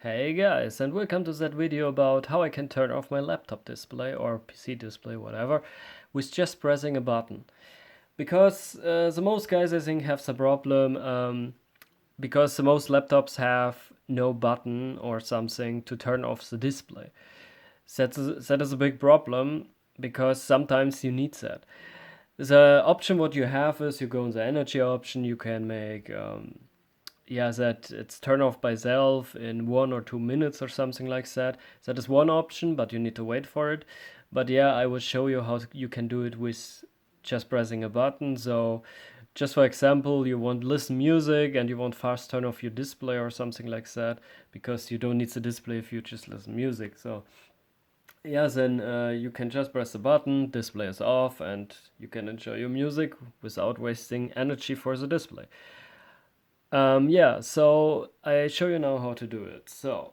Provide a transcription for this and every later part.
Hey guys, and welcome to that video about how I can turn off my laptop display or PC display, whatever, with just pressing a button. Because the most guys I think have the problem, because the most laptops have no button or something to turn off the display. That is a big problem because sometimes you need that. The option what you have is you go in the energy option, you can make that it's turn off by self in 1 or 2 minutes or something like that. That is one option, but you need to wait for it. But yeah, I will show you how you can do it with just pressing a button. So just for example, you want to listen music and you want fast turn off your display or something like that, because you don't need the display if you just listen music. So yeah, then you can just press the button, display is off, and you can enjoy your music without wasting energy for the display. So I show you now how to do it. So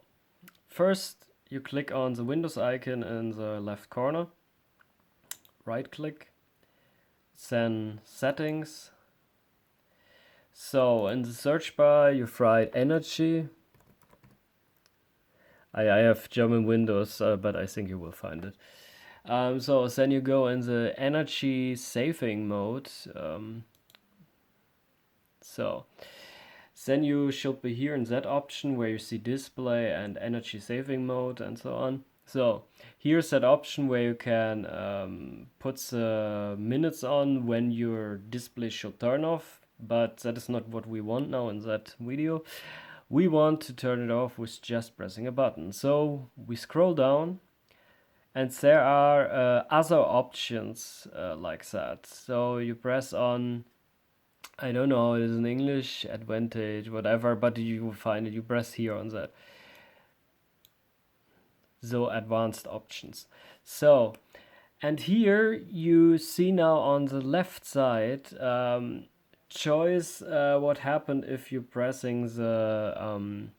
first you click on the Windows icon in the left corner, right click, then settings. So in the search bar you write energy. I have German Windows, but I think you will find it. So then you go in the energy saving mode. Then you should be here in that option where you see display and energy saving mode and so on. So here's that option where you can put the minutes on when your display should turn off, but that is not what we want now in that video. We want to turn it off with just pressing a button. So we scroll down and there are other options like that. So you press on, I don't know how it is in English, advantage, whatever, but you will find it. You press here on that. So advanced options. So, and here you see now on the left side, choice what happened if you're pressing the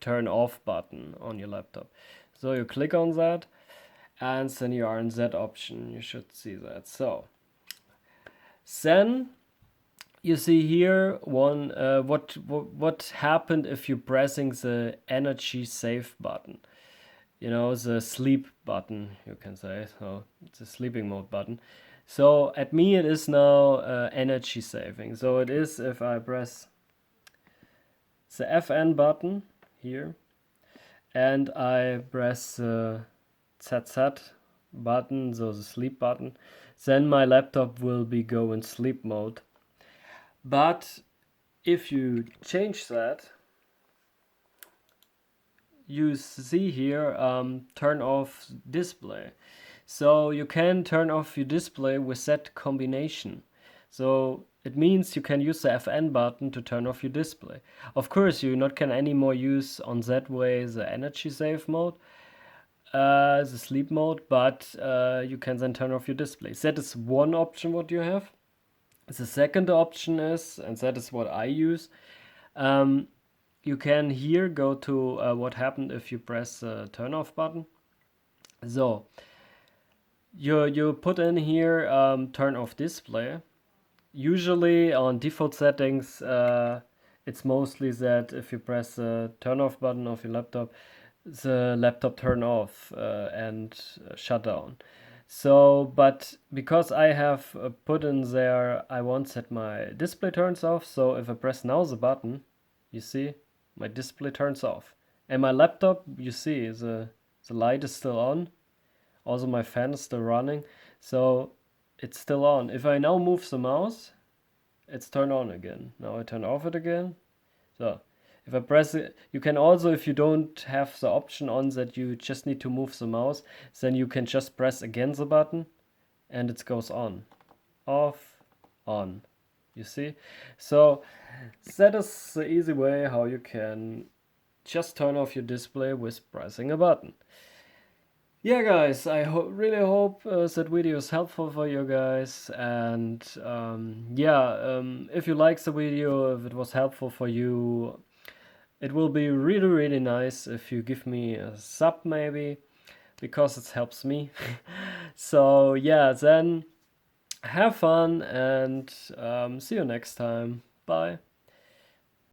turn off button on your laptop. So you click on that and then you are in that option. You should see that. So then you see here one what happened if you're pressing the energy save button, the sleep button, you can say. So it's a sleeping mode button. So at me it is now energy saving. So it is if I press the FN button here and I press the ZZ button, so the sleep button, then my laptop will be go in sleep mode. But if you change that, you see here turn off display. So you can turn off your display with that combination. So it means you can use the FN button to turn off your display. Of course, you not can anymore use on that way the energy save mode, the sleep mode, but you can then turn off your display. That is one option what you have. The second option is, and that is what I use, you can here go to what happened if you press the turn off button. So you put in here turn off display. Usually on default settings it's mostly that if you press the turn off button of your laptop, the laptop turn off and shut down. So, but because I have put in there, I want that my display turns off. So if I press now the button, you see my display turns off. And my laptop, you see the light is still on. Also my fan is still running. So it's still on. If I now move the mouse, it's turned on again. Now I turn off it again. So if I press it, you can also, if you don't have the option on that you just need to move the mouse, then you can just press again the button and it goes on, off, on. You see? So that is the easy way how you can just turn off your display with pressing a button. Yeah guys, I really hope that video is helpful for you guys, and if you like the video, if it was helpful for you, it will be really nice if you give me a sub maybe, because it helps me. So yeah, then have fun and see you next time. Bye.